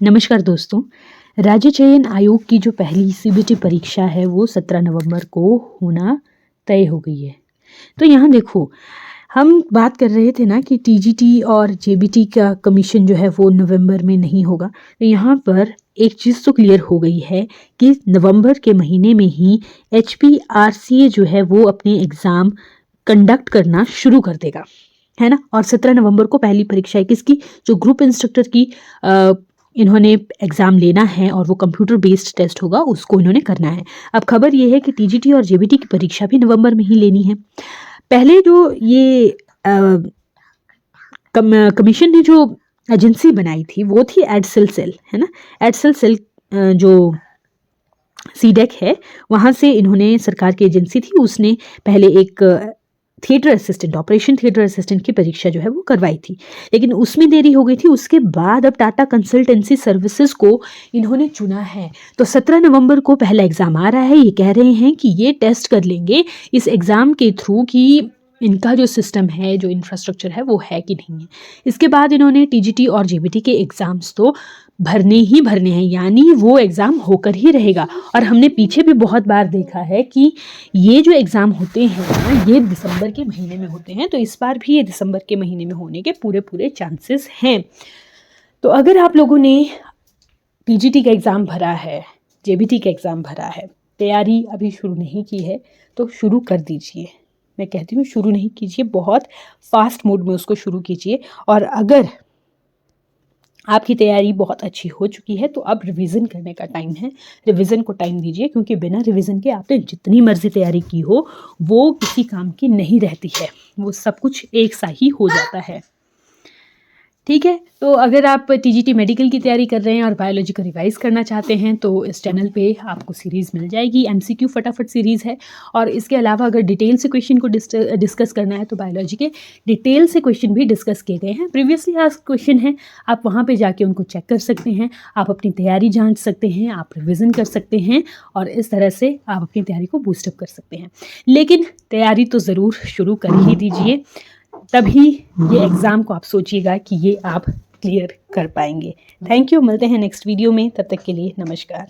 नमस्कार दोस्तों। राज्य चयन आयोग की जो पहली सीबीटी परीक्षा है वो 17 नवंबर को होना तय हो गई है। तो यहाँ देखो, हम बात कर रहे थे ना कि टीजीटी और जेबीटी का कमीशन जो है वो नवंबर में नहीं होगा। तो यहाँ पर एक चीज़ तो क्लियर हो गई है कि नवंबर के महीने में ही एचपीआरसीए जो है वो अपने एग्ज़ाम कंडक्ट करना शुरू कर देगा, है ना। और 17 नवंबर को पहली परीक्षा है किसकी, जो ग्रुप इंस्ट्रक्टर की इन्होंने एग्ज़ाम लेना है और वो कंप्यूटर बेस्ड टेस्ट होगा, उसको इन्होंने करना है। अब खबर ये है कि टीजीटी और जेबीटी की परीक्षा भी नवंबर में ही लेनी है। पहले जो ये कमीशन ने जो एजेंसी बनाई थी वो थी एडसेल सेल, है ना। एडसेल सेल जो सीडेक है, वहाँ से इन्होंने, सरकार की एजेंसी थी, उसने पहले एक theatre assistant, operation theatre assistant की परीक्षा जो है वो करवाई थी, लेकिन उसमें देरी हो गई थी। उसके बाद अब टाटा कंसल्टेंसी सर्विसेज को इन्होंने चुना है। तो 17 नवंबर को पहला एग्ज़ाम आ रहा है। ये कह रहे हैं कि ये टेस्ट कर लेंगे इस एग्ज़ाम के थ्रू कि इनका जो सिस्टम है, जो इंफ्रास्ट्रक्चर है वो है कि नहीं है। इसके बाद इन्होंने टीजीटी और जेबीटी के एग्ज़ाम्स तो भरने ही भरने हैं, यानी वो एग्ज़ाम होकर ही रहेगा। और हमने पीछे भी बहुत बार देखा है कि ये जो एग्ज़ाम होते हैं ये दिसंबर के महीने में होते हैं, तो इस बार भी ये दिसंबर के महीने में होने के पूरे चांसेस हैं। तो अगर आप लोगों ने टीजीटी का एग्ज़ाम भरा है, जेबीटी का एग्ज़ाम भरा है, तैयारी अभी शुरू नहीं की है, तो शुरू कर दीजिए। मैं कहती हूँ शुरू नहीं कीजिए, बहुत फास्ट मोड में उसको शुरू कीजिए। और अगर आपकी तैयारी बहुत अच्छी हो चुकी है तो अब रिवीजन करने का टाइम है। रिवीजन को टाइम दीजिए, क्योंकि बिना रिवीजन के आपने जितनी मर्जी तैयारी की हो वो किसी काम की नहीं रहती है, वो सब कुछ एक सा ही हो जाता है। ठीक है, तो अगर आप टीजीटी मेडिकल की तैयारी कर रहे हैं और बायोलॉजी को रिवाइज करना चाहते हैं तो इस चैनल पे आपको सीरीज़ मिल जाएगी। एमसीक्यू फटाफट सीरीज़ है। और इसके अलावा अगर डिटेल से क्वेश्चन को डिस्कस करना है तो बायोलॉजी के डिटेल से क्वेश्चन भी डिस्कस किए गए हैं, प्रीवियसली आस्क्ड क्वेश्चन है, आप वहाँ पर जाके उनको चेक कर सकते हैं। आप अपनी तैयारी जाँच सकते हैं, आप रिविज़न कर सकते हैं और इस तरह से आप अपनी तैयारी को बूस्टअप कर सकते हैं। लेकिन तैयारी तो ज़रूर शुरू कर ही दीजिए, तभी ये एग्ज़ाम को आप सोचिएगा कि ये आप क्लियर कर पाएंगे। थैंक यू, मिलते हैं नेक्स्ट वीडियो में, तब तक के लिए नमस्कार।